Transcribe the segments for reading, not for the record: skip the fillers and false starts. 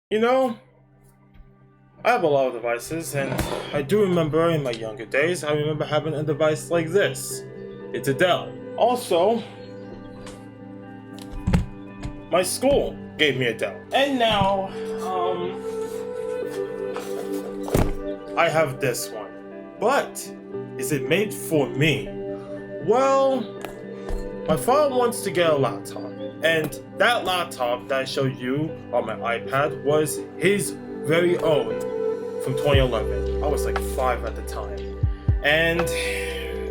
You know, I have a lot of devices, and I do remember in my younger days, I remember having a device like this. It's a Dell. Also, my school gave me a Dell. And now, I have this one. But, is it made for me? Well, my father wants to get a laptop. And that laptop that I showed you on my iPad was his very own from 2011. I was like 5 at the time. And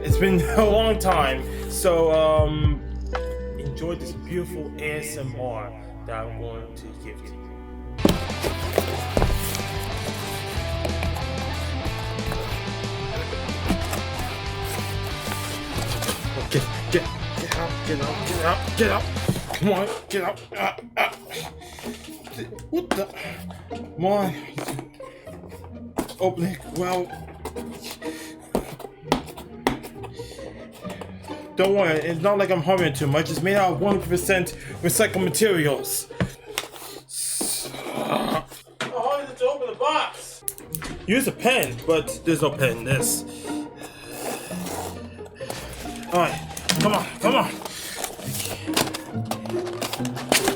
it's been a long time. So, enjoy this beautiful ASMR that I'm going to give to you. Get out. Come on, get out. What the? Come on. Open it. Well. Don't worry, it's not like I'm hurrying too much. It's made out of 100% recycled materials. How hard is it to open the box? Use a pen, but there's no pen in this. Alright, come on.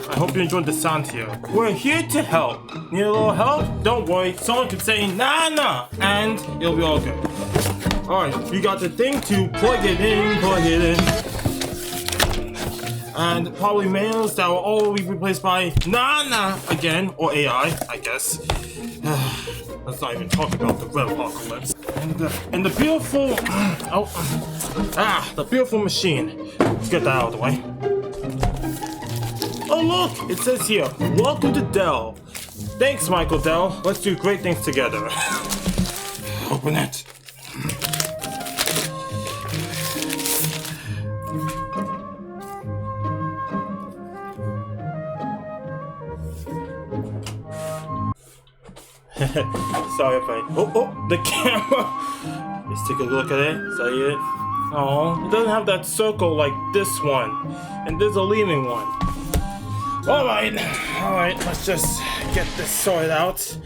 I hope you enjoyed the sound here. We're here to help. Need a little help? Don't worry, someone can say nah, and it'll be all good. Alright, you got the thing to plug it in. And probably manuals that will all be replaced by nah again, or AI, I guess. Let's not even talk about the red apocalypse. And the beautiful, the beautiful machine. Let's get that out of the way. Oh look, it says here, welcome to Dell. Thanks, Michael Dell. Let's do great things together. Open it. Sorry if I... Oh, the camera! Let's take a look at it. Is that it? Oh, it doesn't have that circle like this one. And there's a leaning one. Alright, let's just get this sorted out.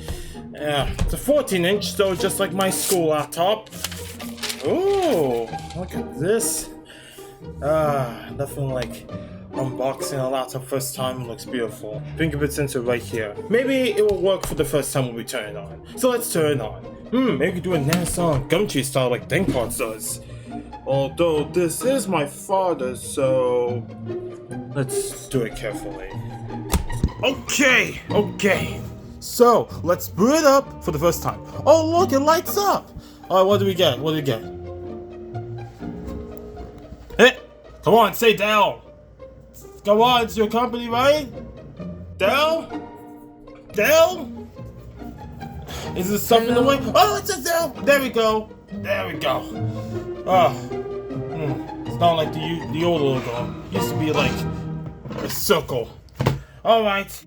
Yeah, it's a 14-inch, so just like my school laptop. Ooh, look at this. Nothing like unboxing a laptop first time. Looks beautiful. Fingerprint sensor right here. Maybe it will work for the first time when we turn it on. So let's turn it on. Maybe do a Nanosonic Gumtree style like ThinkPads does. Although this is my father's, so let's do it carefully. Okay. So let's boot it up for the first time. Oh look, it lights up. Alright, what do we get? Hey, come on, say Dell. Come on, it's your company, right? Dell? Is there something in the way? Oh, it's a Dell! There we go. It's not like the old logo. It used to be like a circle. Alright.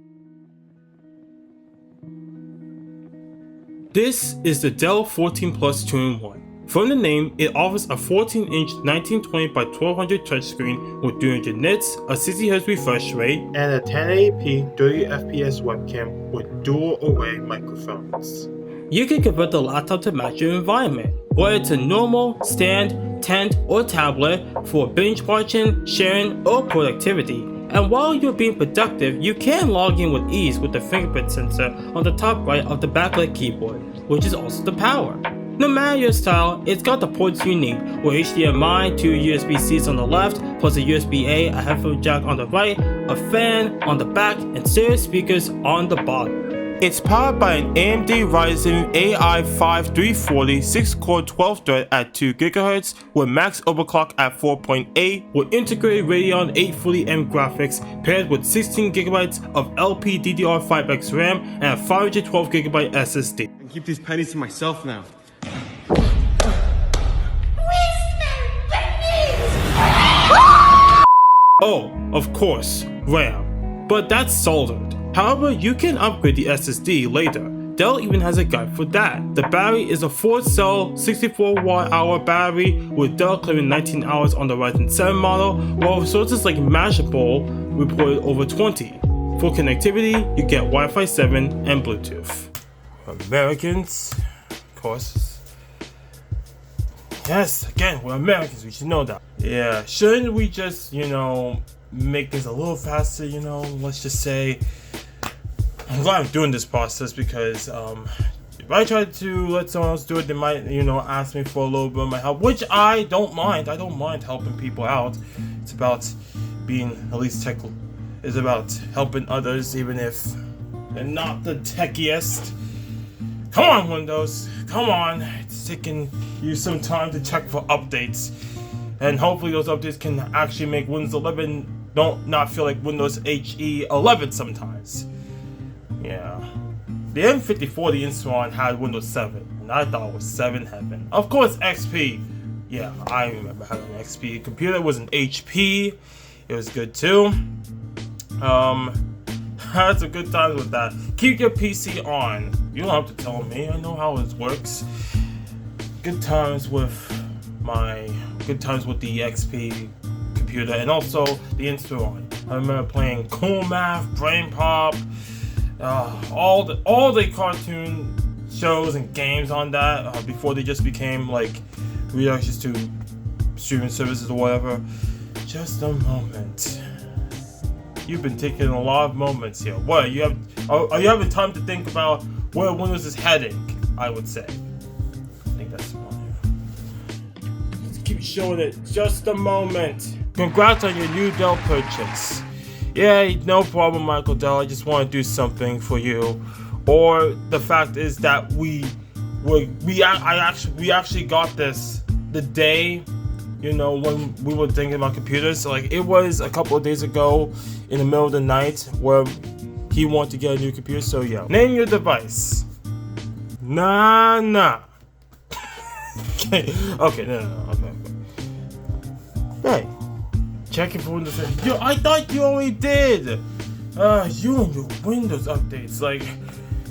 This is the Dell 14 Plus 2-in-1. From the name, it offers a 14-inch 1920 by 1200 touchscreen with 300 nits, a 60Hz refresh rate, and a 1080p 30fps webcam with dual array microphones. You can convert the laptop to match your environment, whether it's a normal, stand, tent, or tablet for binge watching, sharing, or productivity. And while you're being productive, you can log in with ease with the fingerprint sensor on the top right of the backlit keyboard, which is also the power. No matter your style, it's got the ports you need, with HDMI, 2 USB-Cs on the left, plus a USB-A, a headphone jack on the right, a fan on the back, and stereo speakers on the bottom. It's powered by an AMD Ryzen AI 5340 6-core 12-thread at 2 GHz with max overclock at 4.8 with integrated Radeon 840M graphics paired with 16GB of LPDDR5X RAM and a 512GB SSD. I can keep these pennies to myself now. Oh, of course, RAM. But that's soldered. However, you can upgrade the SSD later. Dell even has a guide for that. The battery is a 4-cell 64Wh battery with Dell claiming 19 hours on the Ryzen 7 model, while sources like Mashable reported over 20. For connectivity, you get Wi-Fi 7 and Bluetooth. Americans, of course. Yes, again, we're Americans, we should know that. Yeah, shouldn't we just, make this a little faster, let's just say. I'm glad I'm doing this process because, if I try to let someone else do it, they might, ask me for a little bit of my help, which I don't mind. I don't mind helping people out. It's about being at least tech. It's about helping others, even if they're not the techiest. Come on, Windows. Come on. It's taking you some time to check for updates. And hopefully those updates can actually make Windows 11 not feel like Windows HE 11 sometimes. Yeah. The M54 the install on had Windows 7, and I thought it was 7 heaven. Of course, XP. Yeah, I remember having an XP computer. It was an HP. It was good too. Had some good times with that. Keep your PC on. You don't have to tell me. I know how it works. Good times with the XP computer, and also the install on. I remember playing Cool Math, Brain Pop. All the cartoon shows and games on that before they just became like reactions to streaming services or whatever. Just a moment. You've been taking a lot of moments here. What are you having time to think about where Windows is heading? I would say. I think that's one. Let's keep showing it. Just a moment. Congrats on your new Dell purchase. Yeah, no problem, Michael Dell. I just want to do something for you. Or the fact is that we actually got this the day, when we were thinking about computers. Like, it was a couple of days ago in the middle of the night where he wanted to get a new computer. So yeah, name your device. Nah. Okay, no. Okay. Hey. Checking for Windows 7. Yo, I thought you already did. You and your Windows updates. Like,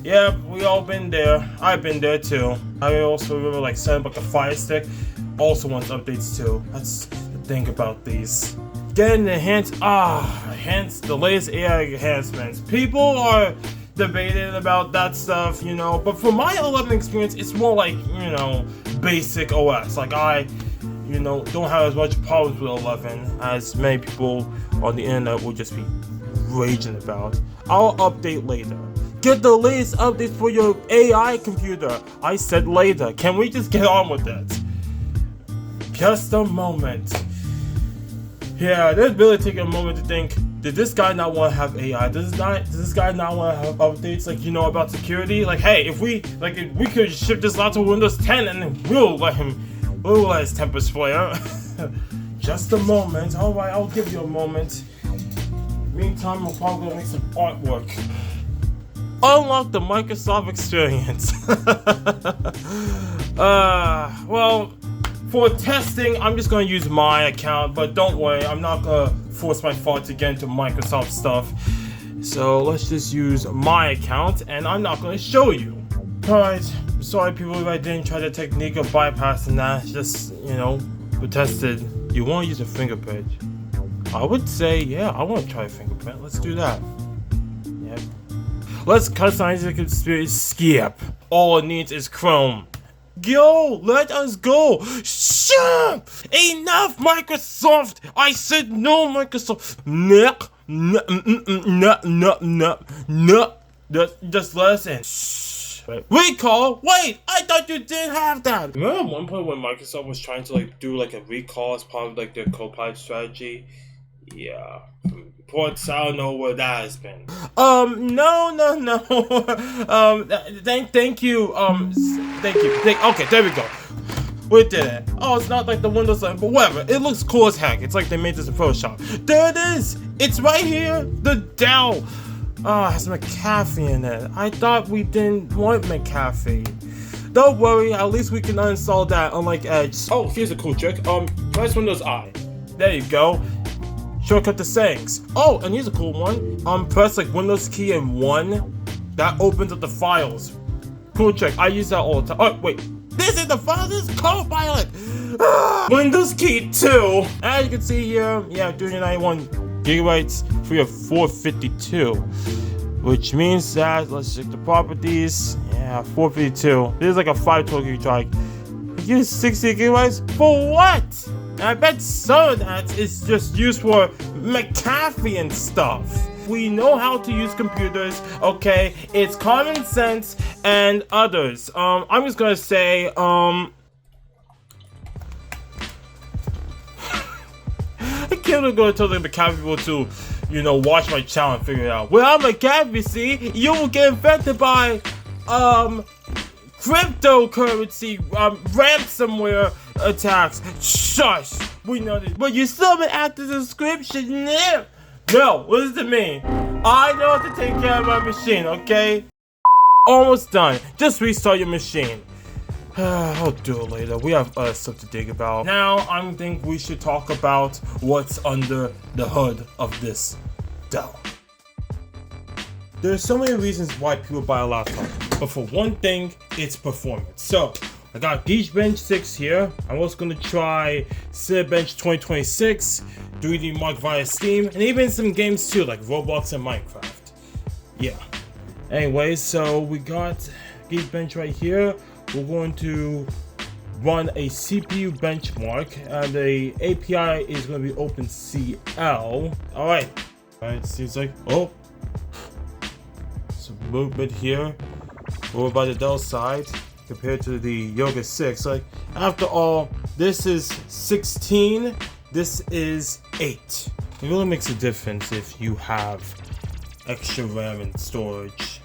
yeah, we all been there. I've been there too. I also remember setting up a Fire Stick. Also wants updates too. That's the thing about these. Getting the the latest AI enhancements. People are debating about that stuff, But for my 11 experience, it's more like, basic OS. Like don't have as much problems with 11 as many people on the internet will just be raging about. I'll update later. Get the latest updates for your AI computer. I said later. Can we just get on with it? Just a moment. Yeah, there's really taking a moment to think, did this guy not want to have AI? Does this guy not want to have updates about security? Hey, if we could ship this lot to Windows 10 and then we'll let his tempers flare. Just a moment. Alright, I'll give you a moment. Meantime, we'll probably make some artwork. Unlock the Microsoft experience. Well, for testing, I'm just going to use my account, but don't worry, I'm not going to force my fault to get into Microsoft stuff. So let's just use my account, and I'm not going to show you. Alright, sorry people if I didn't try the technique of bypassing that. Just, we tested. You want to use a fingerprint? I would say, yeah, I want to try a fingerprint. Let's do that. Yep. Let's customize the experience. Skip. All it needs is Chrome. Yo, let us go. Shut up. Enough, Microsoft. I said no, Microsoft. No. Just let us in. Right. Recall? Wait, I thought you didn't have that. Remember at one point when Microsoft was trying to do a recall as part of their Copilot strategy? Yeah. Reports, I don't know where that has been. No. Thank you. Okay, there we go. We did it. Oh, it's not like the Windows 11, but whatever. It looks cool as heck. It's like they made this in Photoshop. There it is. It's right here. The Dell. Oh, it has McAfee in it. I thought we didn't want McAfee. Don't worry, at least we can uninstall that, unlike Edge. Oh, here's a cool trick. Press Windows I. There you go. Shortcut to settings. Oh, and here's a cool one. Press Windows key and 1. That opens up the files. Cool trick. I use that all the time. Oh, wait. This is the file. This is Copilot. Windows key 2. As you can see here, yeah, doing 91 gigabytes, free of 452, which means that, let's check the properties. Yeah, 452. This is like a 512 gig drive. Use 60 gigabytes for what? And I bet some of that is just used for McAfee and stuff. We know how to use computers, okay? It's common sense and others. I'm just gonna say, I can't go tell the McAfee people to, watch my channel and figure it out. Well, I'm McAfee, see? You will get infected by, cryptocurrency, ransomware attacks. Shush! We know this. But you still been after the subscription. No, listen to me. I know how to take care of my machine, okay? Almost done. Just restart your machine. I'll do it later. We have other stuff to dig about. Now, I think we should talk about what's under the hood of this Dell. There's so many reasons why people buy a laptop, but for one thing, it's performance. So, I got Geekbench 6 here. I'm also going to try Cinebench 2026, 3D Mark via Steam, and even some games too, like Roblox and Minecraft. Yeah. Anyway, so we got Geekbench right here. We're going to run a CPU benchmark, and the API is going to be OpenCL. Alright, seems like, some movement here over by the Dell side compared to the Yoga 6. Like, after all, this is 16, this is 8. It really makes a difference if you have extra RAM and storage,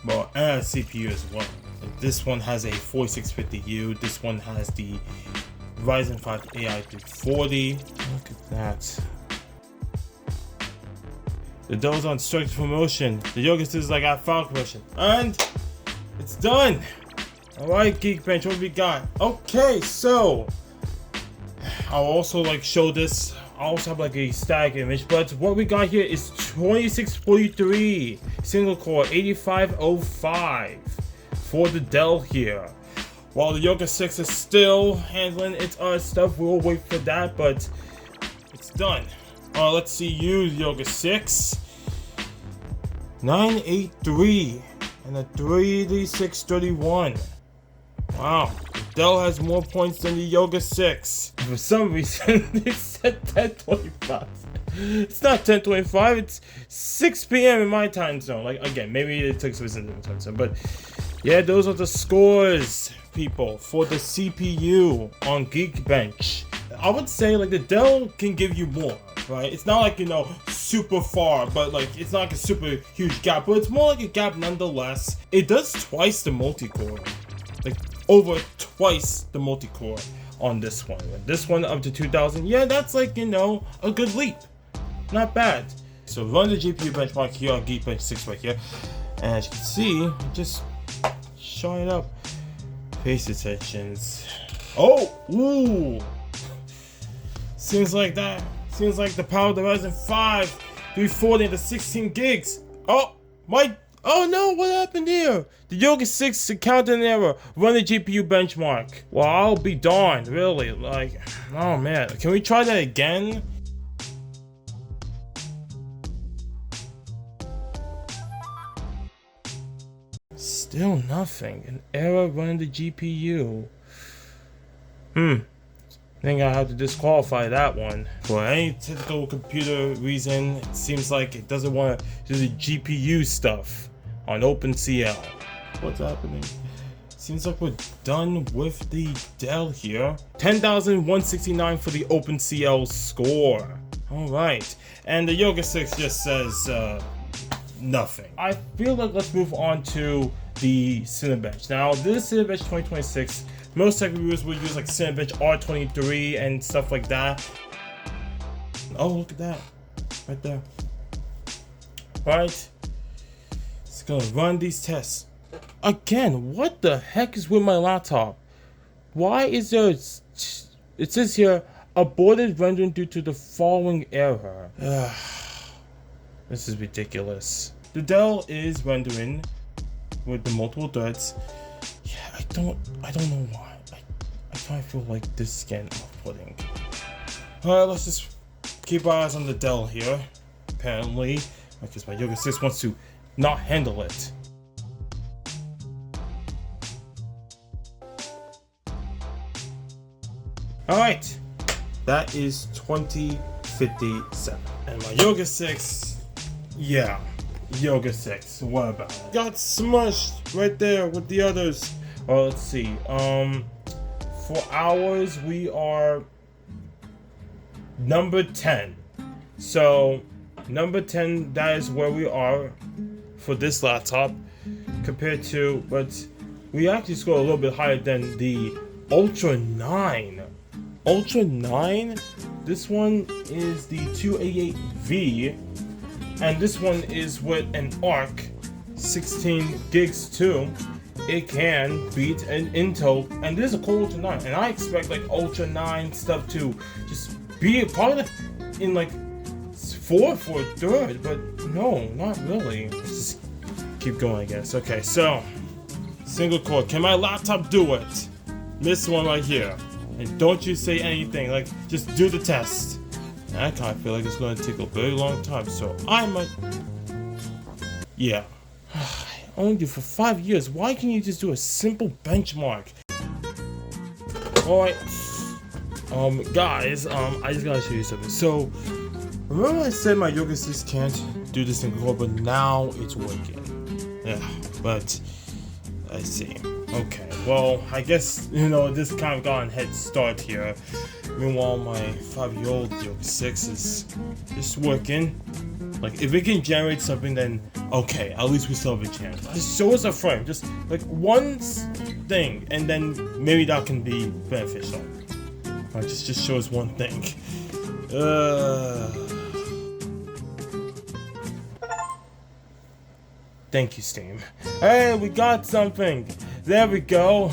well, and a CPU as well. Like, this one has a 4650U, this one has the Ryzen 5 AI 340. Look at that. The Dell's on strict promotion. The Yoga 6 is like I found promotion. And it's done. Alright, Geekbench, what we got? Okay, so I'll also show this. I also have like a static image, but what we got here is 2643 single core 8505 for the Dell here. While the Yoga 6 is still handling its other stuff, we'll wait for that, but it's done. Let's see you, Yoga 6. 983 and a 3D631. Wow, Dell has more points than the Yoga 6. For some reason, they said 1025. It's not 1025, it's 6 p.m. in my time zone. Like, again, maybe it took some different time zone, but yeah, those are the scores, people, for the CPU on Geekbench. I would say the Dell can give you more, right? It's not like, super far, but it's not like a super huge gap, but it's more like a gap nonetheless. It does twice the multi-core, over twice the multi-core on this one. This one up to 2000, yeah, that's a good leap. Not bad. So run the GPU benchmark here on Geekbench 6 right here, and as you can see, just showing up. Face attentions. Oh, ooh. Seems like the power of the Ryzen 5 340 and the 16 gigs. Oh no, what happened here? The Yoga 6 encountered an error. Run the GPU benchmark. Well, I'll be darned, really. Oh man, can we try that again? Still nothing. An error running the GPU. I think I have to disqualify that one. For any typical computer reason, it seems like it doesn't want to do the GPU stuff on OpenCL. What's happening? Seems like we're done with the Dell here. 10,169 for the OpenCL score. Alright, and the Yoga 6 just says nothing. I feel like let's move on to the Cinebench. Now, this is Cinebench 2026. Most tech reviewers will use Cinebench R23 and stuff like that. Oh, look at that. Right there. Right. It's gonna run these tests. Again, what the heck is with my laptop? Why is there... It says here, aborted rendering due to the following error. This is ridiculous. The Dell is rendering with the multiple threads. Yeah, I don't know why. I kind of feel like this is getting off-putting. Alright, let's just keep our eyes on the Dell here, apparently, because my Yoga 6 wants to not handle it. Alright, that is 2057. And my Yoga 6, yeah, Yoga 6, what about it? Got smushed right there with the others. Oh, let's see, for hours, we are number 10. So, number 10, that is where we are for this laptop compared to, but we actually scored a little bit higher than the Ultra 9. Ultra 9, this one is the 288V, and this one is with an ARC 16 gigs too. It can beat an Intel, and this is a Core Ultra 9, and I expect like Ultra 9 stuff to just be a part of in like 4th or 3rd, but no, not really. Let's just keep going, I guess. Okay, so single core. Can my laptop do it? This one right here. And don't you say anything, like just do the test. And I kind of feel like it's going to take a very long time, so I might. Yeah. I owned you for 5 years. Why can't you just do a simple benchmark? Alright. Guys, I just gotta show you something. So, remember I said my Yoga 6 can't do this single core, but now it's working. Yeah, but I see. Okay, well, I guess, this kind of got a head start here. Meanwhile, my 5-year-old Yoga 6 is just working. Like, if it can generate something, then okay, at least we still have a chance. Just show us a frame, just like one thing, and then maybe that can be beneficial. Just show us one thing. Thank you, Steam. Hey, we got something. There we go.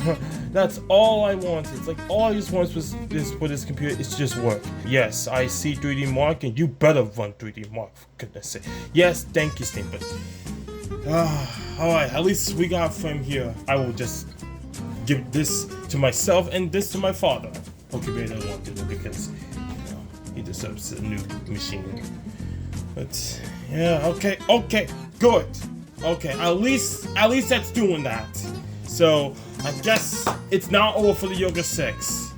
That's all I wanted. It's like all I just wanted was for this computer is to just work. Yes, I see 3D Mark, and you better run 3D Mark, for goodness sake. Yes, thank you, Steam. But alright, at least we got a frame here. I will just give this to myself and this to my father. Okay, maybe I don't want to do it because he deserves a new machine. But yeah, okay, good. Okay, at least that's doing that. So I guess it's not over for the Yoga 6.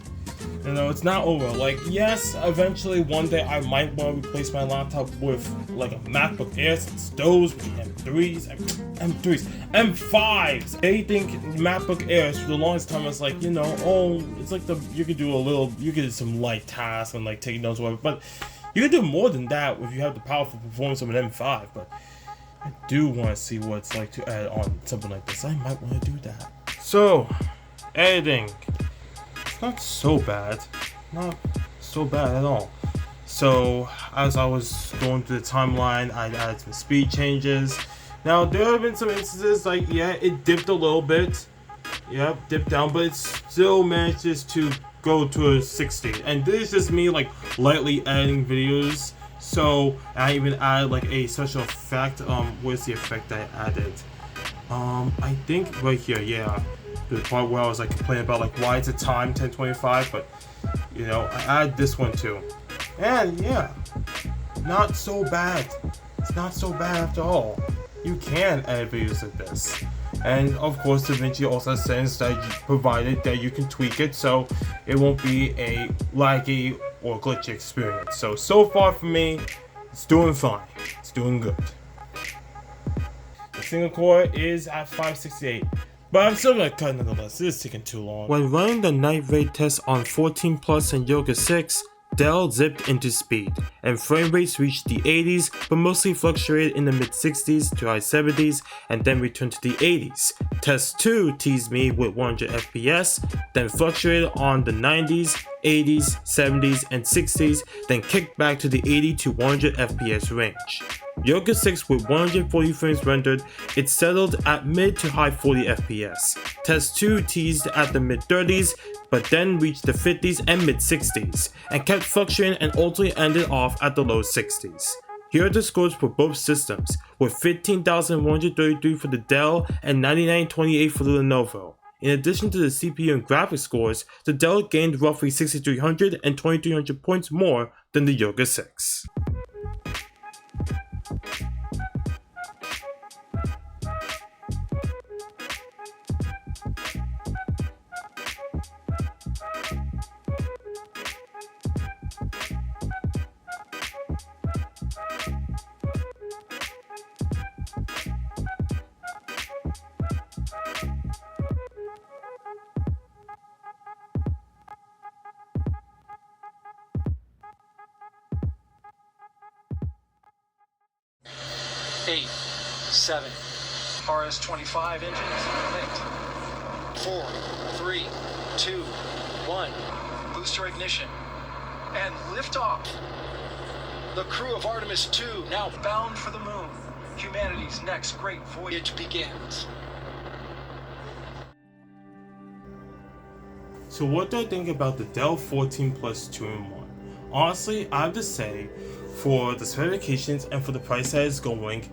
It's not over. Like, yes, eventually one day I might want to replace my laptop with like a MacBook Air, since those with M3s, M5s. They think MacBook Airs for the longest time was like, it's like you could do some light tasks and like taking notes or whatever, but you can do more than that if you have the powerful performance of an M5. But I do want to see what it's like to add on something like this. I might want to do that. So, editing. It's not so bad. Not so bad at all. So, as I was going through the timeline, I added some speed changes. Now, there have been some instances like, yeah, it dipped a little bit. Yeah, dipped down, but it still manages to go to a 60. And this is just me, like, lightly editing videos. So, I even added, like, a special effect. Where's the effect I added? I think right here, yeah. The part where I was, like, complaining about, like, why is the time 1025, but, I added this one, too. And, yeah, not so bad. It's not so bad after all. You can edit videos like this. And, of course, DaVinci also has settings that provided that you can tweak it, so it won't be a laggy or glitchy experience. So far for me, it's doing fine. It's doing good. The single core is at 568. But I'm still gonna cut nonetheless. This is taking too long. When running the night rate test on 14 Plus and Yoga 6, Dell zipped into speed, and frame rates reached the 80s, but mostly fluctuated in the mid-60s to high 70s, and then returned to the 80s. Test 2 teased me with 100 FPS, then fluctuated on the 90s, 80s, 70s, and 60s, then kicked back to the 80 to 100 FPS range. Yoga 6 with 140 frames rendered, it settled at mid to high 40 FPS. Test 2 teased at the mid 30s, but then reached the 50s and mid 60s, and kept fluctuating and ultimately ended off at the low 60s. Here are the scores for both systems, with 15,133 for the Dell and 9928 for the Lenovo. In addition to the CPU and graphics scores, the Dell gained roughly 6,300 and 2,300 points more than the Yoga 6. Eight, 7, RS-25 engines lit. 4, 3, 2, 1. Booster ignition. And liftoff. The crew of Artemis 2 now bound for the moon. Humanity's next great voyage begins. So what do I think about the Dell 14 Plus 2-in-1? Honestly, I have to say, for the specifications and for the price that is going,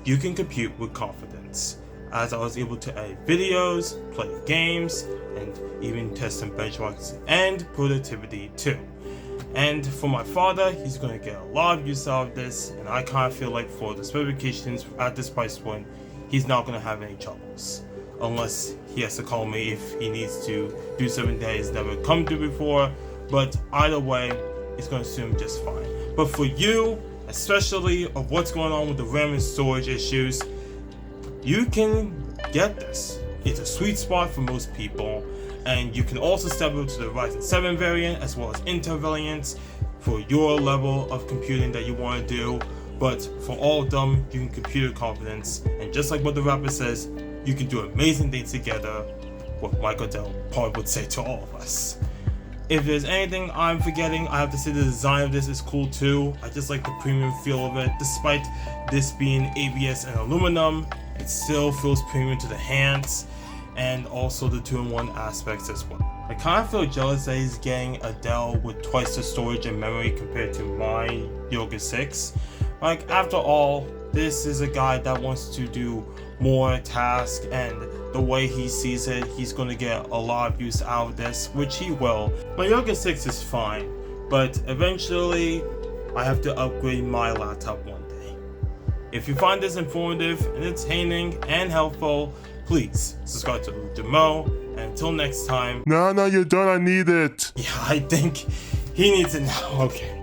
you can compute with confidence, as I was able to edit videos, play games, and even test some benchmarks and productivity too. And for my father, he's going to get a lot of use out of this, and I kind of feel like for the specifications at this price point, he's not going to have any troubles. Unless he has to call me if he needs to do something that he's never come to before, but either way, it's going to suit him just fine. But for you, especially of what's going on with the RAM and storage issues, you can get this. It's a sweet spot for most people, and you can also step up to the Ryzen 7 variant as well as Intel variants for your level of computing that you want to do. But for all of them, you can compute with confidence, and just like what the rapper says, you can do amazing things together, what Michael Dell probably would say to all of us. If there's anything I'm forgetting, I have to say the design of this is cool too. I just like the premium feel of it. Despite this being ABS and aluminum, it still feels premium to the hands, and also the 2-in-1 aspects as well. I kind of feel jealous that he's getting a Dell with twice the storage and memory compared to my Yoga 6. Like, after all, this is a guy that wants to do more tasks, and the way he sees it, he's going to get a lot of use out of this, which he will. My Yoga 6 is fine, but eventually I have to upgrade my laptop one day. If you find this informative, entertaining, and helpful, please subscribe to Dwomoh, and until next time. No, you're done. I need it. Yeah, I think he needs it now. Okay.